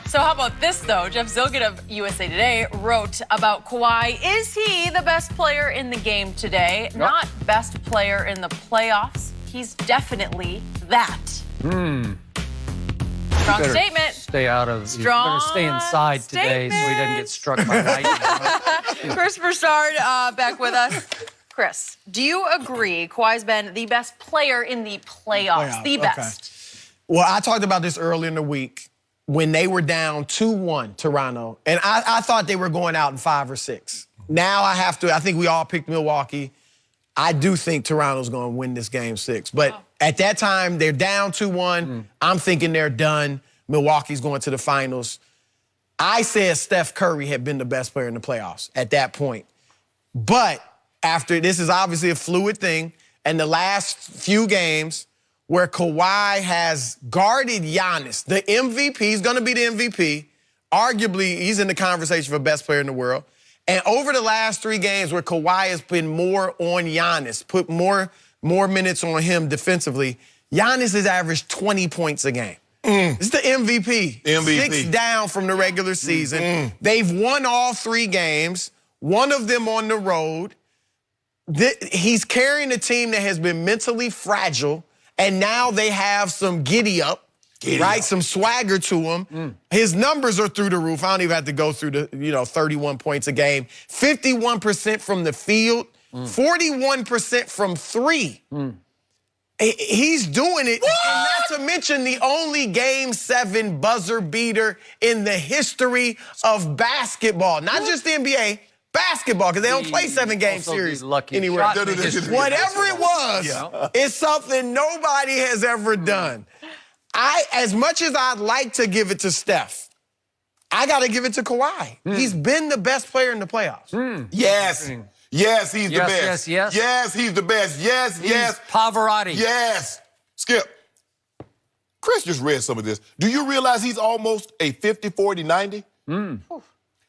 So how about this, though? Jeff Zilgett of USA Today wrote about Kawhi. Is he the best player in the game today? Yep. Not best player in the playoffs. He's definitely that. Strong statement. Stay out of. You better stay inside today so he doesn't get struck by lightning. Chris Broussard back with us. Chris, do you agree Kawhi's been the best player in the playoffs? The best. Okay. Well, I talked about this earlier in the week when they were down 2-1, Toronto, and I thought they were going out in 5 or 6. Now I think we all picked Milwaukee. I do think Toronto's going to win this game 6. But at that time, they're down 2-1. I'm thinking they're done. Milwaukee's going to the finals. I said Steph Curry had been the best player in the playoffs at that point. But after, this is obviously a fluid thing, and the last few games where Kawhi has guarded Giannis, the MVP, he's going to be the MVP. Arguably, he's in the conversation for best player in the world. And over the last 3 games where Kawhi has been more on Giannis, put more minutes on him defensively, Giannis has averaged 20 points a game. It's the MVP. 6 down from the regular season. They've won all 3 games, one of them on the road. He's carrying a team that has been mentally fragile, and now they have some giddy up, some swagger to him. His numbers are through the roof. I don't even have to go through the 31 points a game. 51% from the field, 41% from 3. He's doing it, and not to mention the only Game 7 buzzer beater in the history of basketball. Not just the NBA, basketball, because they don't play 7-game series anywhere. Whatever it was, it's something nobody has ever done. As much as I'd like to give it to Steph, I got to give it to Kawhi. He's been the best player in the playoffs. Yes. Yes, he's the best. Yes, he's the best. Yes. Pavarotti. Yes. Skip. Chris just read some of this. Do you realize he's almost a 50-40-90?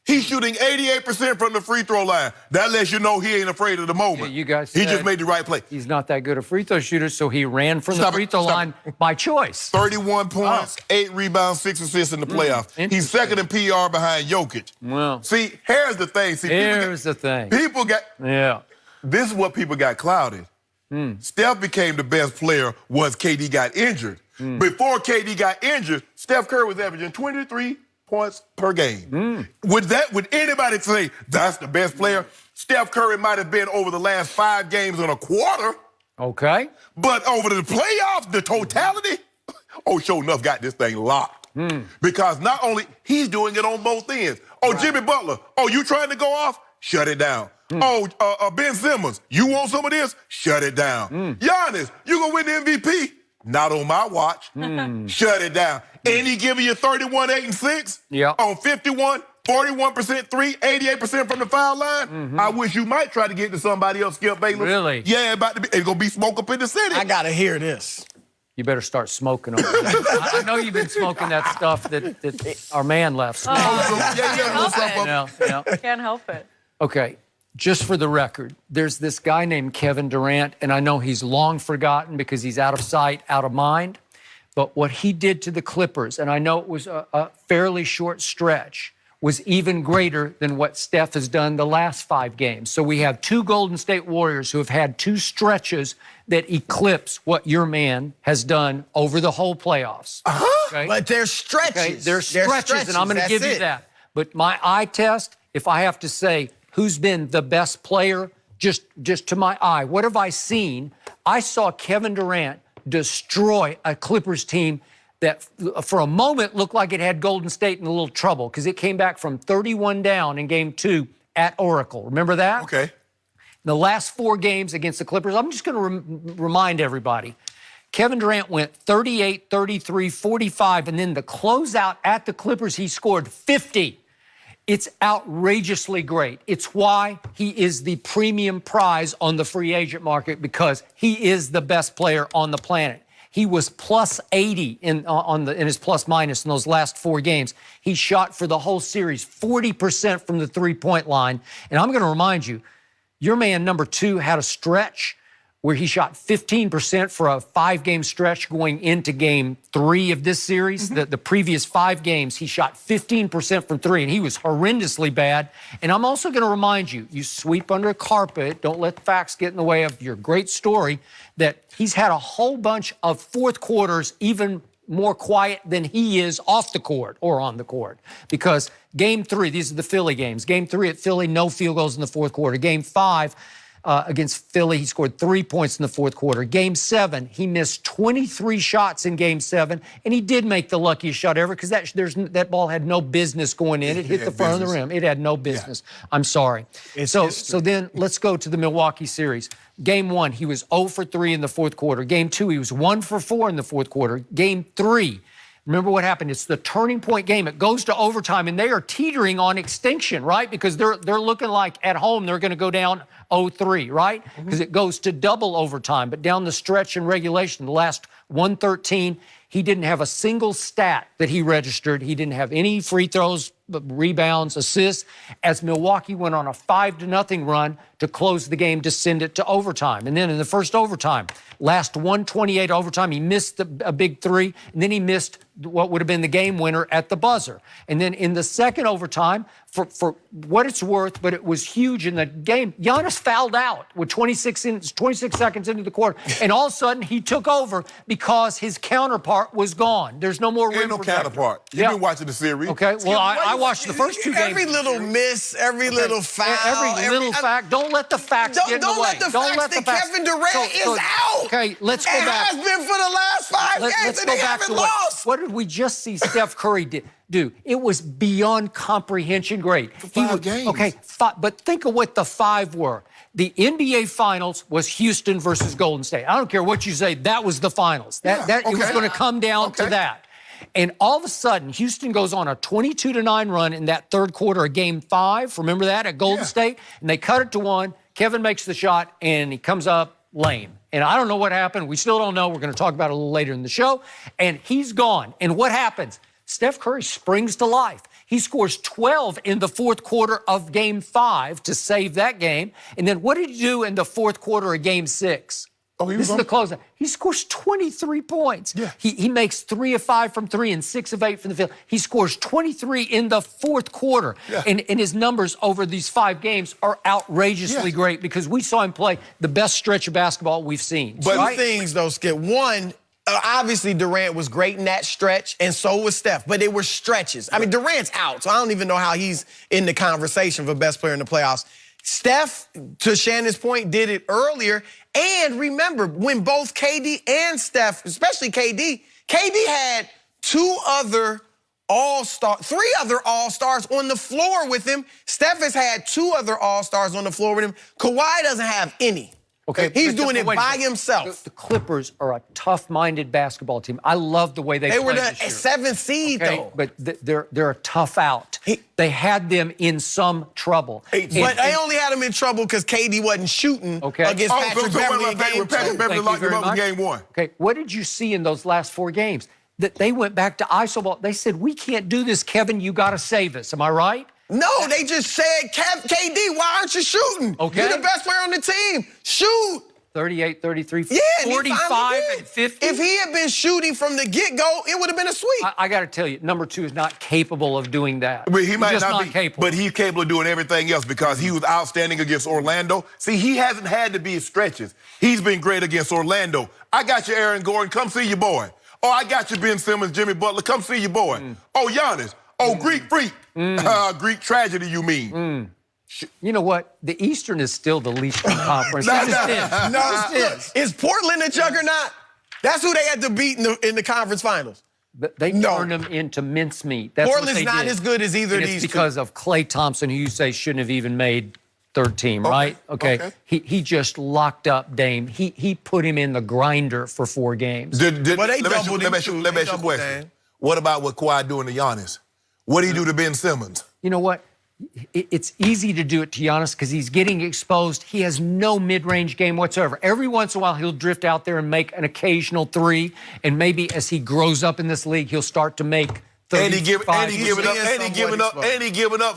He's shooting 88% from the free throw line. That lets you know he ain't afraid of the moment. Yeah, you guys he just made the right play. He's not that good a free throw shooter, so he ran from the free throw line by choice. 31 points, 8 rebounds, 6 assists in the playoffs. He's second in PR behind Jokic. Well, see, here's the thing. Here's the thing. People got... This is what people got clouded. Steph became the best player once KD got injured. Before KD got injured, Steph Curry was averaging 23 points per game. Would anybody say that's the best player? Steph Curry might have been over the last 5 games on a quarter. Okay. But over the playoffs, the totality, sure enough got this thing locked. Because not only, he's doing it on both ends. Jimmy Butler, you trying to go off? Shut it down. Ben Simmons, you want some of this? Shut it down. Giannis, you gonna win the MVP? Not on my watch. Shut it down. And he giving you 31, 8, and 6 on 51, 41% 3, 88% from the foul line. I wish you might try to get to somebody else, Skip Bayless. Really? Yeah, it's gonna be smoke up in the city. I gotta hear this. You better start smoking over there. I know you've been smoking that stuff that our man left. Can't help it. Okay. Just for the record, there's this guy named Kevin Durant, and I know he's long forgotten because he's out of sight, out of mind. But what he did to the Clippers, and I know it was a fairly short stretch, was even greater than what Steph has done the last 5 games. So we have 2 Golden State Warriors who have had 2 stretches that eclipse what your man has done over the whole playoffs. Okay? But they're stretches. Okay? They're stretches, and I'm going to give you that. But my eye test, if I have to say who's been the best player, just to my eye, what have I seen? I saw Kevin Durant destroy a Clippers team that for a moment looked like it had Golden State in a little trouble because it came back from 31 down in Game 2 at Oracle. Remember that? Okay. The last 4 games against the Clippers, I'm just going to remind everybody, Kevin Durant went 38, 33, 45, and then the closeout at the Clippers, he scored 50. It's outrageously great. It's why he is the premium prize on the free agent market because he is the best player on the planet. He was plus 80 in his plus minus in those last 4 games. He shot for the whole series 40% from the three-point line. And I'm going to remind you, your man number 2 had a stretch where he shot 15% for a 5-game stretch going into game 3 of this series. The previous 5 games, he shot 15% from 3, and he was horrendously bad. And I'm also going to remind you, you sweep under a carpet, don't let the facts get in the way of your great story, that he's had a whole bunch of fourth quarters even more quiet than he is off the court or on the court. Because game 3, these are the Philly games. Game 3 at Philly, no field goals in the fourth quarter. Game 5, against Philly, he scored 3 points in the fourth quarter. Game 7, he missed 23 shots in Game 7, and he did make the luckiest shot ever because that ball had no business going in. It hit the front of the rim. It had no business. Yeah. I'm sorry. So then let's go to the Milwaukee series. Game 1, he was 0 for 3 in the fourth quarter. Game 2, he was 1 for 4 in the fourth quarter. Game 3, remember what happened? It's the turning point game. It goes to overtime, and they are teetering on extinction, right? Because they're looking like at home they're going to go down 0-3, right? Because it goes to double overtime. But down the stretch in regulation, the last 113, he didn't have a single stat that he registered. He didn't have any free throws, rebounds, assists, as Milwaukee went on a 5-0 run to close the game to send it to overtime. And then in the first overtime, last 128 overtime, he missed a big 3, and then he missed what would have been the game winner at the buzzer. And then in the second overtime, for what it's worth, but it was huge in the game, Giannis fouled out with 26 seconds into the quarter, and all of a sudden he took over because his counterpart was gone. There's no more room no for counterpart. You've been watching the series. Okay, well, I watched the first 2 games. Every little miss, every little foul. Every little fact. Don't let the facts get in the way. Don't let the facts that Kevin Durant is out. Okay, let's go back. It has been for the last 5 games, let's go back to lost. What did we just see Steph Curry do? It was beyond comprehension great. For 5 games. Okay, but think of what the 5 were. The NBA Finals was Houston versus Golden State. I don't care what you say, that was the finals. It was going to come down to that. And all of a sudden, Houston goes on a 22-9 run in that third quarter of Game 5. Remember that at Golden State? And they cut it to 1. Kevin makes the shot, and he comes up lame. And I don't know what happened. We still don't know. We're going to talk about it a little later in the show. And he's gone. And what happens? Steph Curry springs to life. He scores 12 in the fourth quarter of Game 5 to save that game. And then what did he do in the fourth quarter of Game 6? This is the closeout. He scores 23 points. Yeah. He makes 3 of 5 from 3 and 6 of 8 from the field. He scores 23 in the fourth quarter. Yeah. And his numbers over these 5 games are outrageously great because we saw him play the best stretch of basketball we've seen. But right? 2 things, though, Skip. One, obviously Durant was great in that stretch, and so was Steph. But they were stretches. I mean, Durant's out, so I don't even know how he's in the conversation for best player in the playoffs. Steph, to Shannon's point, did it earlier. And remember, when both KD and Steph, especially KD had 3 other All-Stars on the floor with him. Steph has had 2 other All-Stars on the floor with him. Kawhi doesn't have any. Okay, he's doing it by himself. The Clippers are a tough-minded basketball team. I love the way they were the this year. 7th seed, though. But they're a tough out. They had them in some trouble. But they only had them in trouble because KD wasn't shooting against Patrick Beverly in Game 2. Patrick Beverly locked him up in Game 1. Okay, what did you see in those last 4 games? That they went back to iso ball. They said, we can't do this, Kevin. You got to save us. Am I right? No, they just said, KD, why aren't you shooting? Okay. You're the best player on the team. Shoot. 38, 33, yeah, 45, and 50. If he had been shooting from the get-go, it would have been a sweep. I got to tell you, number 2 is not capable of doing that. But he might not be capable. But he's capable of doing everything else because he was outstanding against Orlando. See, he hasn't had to be stretches. He's been great against Orlando. I got you, Aaron Gordon. Come see your boy. Oh, I got you, Ben Simmons, Jimmy Butler. Come see your boy. Oh, Giannis. Oh, Greek freak. Greek tragedy, you mean. You know what? The Eastern is still the least conference. Is Portland a juggernaut? That's who they had to beat in the conference finals. But they turned them into mincemeat. That's Portland's what they not did. as good as either of these because of Klay Thompson, who you say shouldn't have even made 3rd team, right? Okay. He just locked up Dame. He put him in the grinder for 4 games. Let me ask you a question. What about what Kawhi doing to Giannis? What do you do to Ben Simmons? You know what? It's easy to do it to Giannis because he's getting exposed. He has no mid-range game whatsoever. Every once in a while, he'll drift out there and make an occasional 3, and maybe as he grows up in this league, he'll start to make 35. And he giving up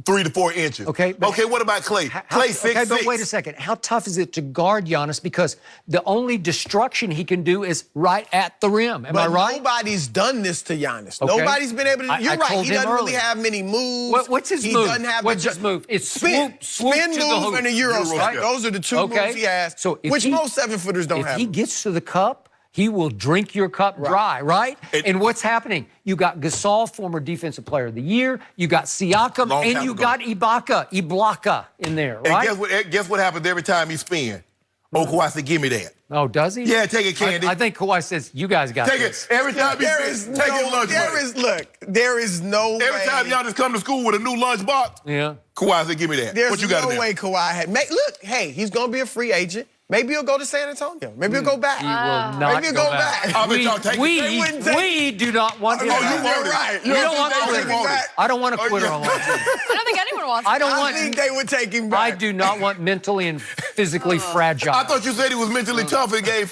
3 to 4 inches. Okay. Okay, what about Clay? Clay 6'6". Okay, but wait a second. How tough is it to guard Giannis? Because the only destruction he can do is right at the rim. Am I right? Nobody's done this to Giannis. Okay. Nobody's been able to. You're I right. told He him doesn't really earlier. have many moves. What's his he move? Doesn't have What's his move? It's spin swoop to the move hoop. and a Euro Euro step. step. Those are the two Okay. moves he has, So if which he- most 7-footers don't have. If he gets to the cup, he will drink your cup dry, right? And what's happening? You got Gasol, former Defensive Player of the Year. You got Siakam, Long and time you ago. got Ibaka in there, right? And guess what happens every time he spin? Oh, Kawhi said, give me that. Oh, does he? Yeah, take it, Candy. I think Kawhi says, you guys got Take this. it. Every time he spins, take his lunch money. There is no way. Every time y'all just come to school with a new lunch box, Yeah. Kawhi said, give me that. There's What you got no in there? way Kawhi had. Look, hey, he's going to be a free agent. Maybe he'll go to San Antonio. Maybe he'll go back. He will not Maybe he'll go back. I bet y'all take it. They wouldn't take- We do not want him. Oh, you you're want it. right. You You don't want think the they quitter. would take him back? I don't want a quitter yeah. on my team. I don't think anyone wants I don't I want. think they would take him back. I do not want mentally and physically fragile. I thought you said he was mentally tough in Game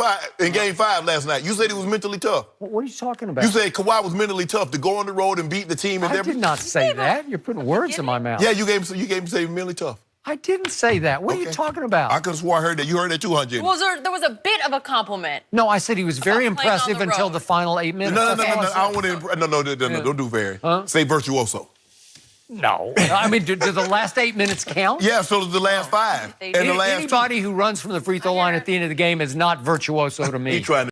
5 last night. You said he was mentally tough. What are you talking about? You said Kawhi was mentally tough to go on the road and beat the team. And I did not say that. You're putting words in my mouth. Yeah, you gave him say mentally tough. I didn't say that. What are you Okay. talking about? I could have swore I heard that. You heard that too, huh, Jimmy? There was a bit of a compliment. No, I said he was very About playing on impressive the until road. the final 8 minutes. No. That's all I I don't want to. No. Don't do very. Say virtuoso. said. No. I mean, do the last 8 minutes count? Yeah, so does the last 5. They And the do. last Anybody who runs from the free throw line at the end of the game is not virtuoso to me. He trying to.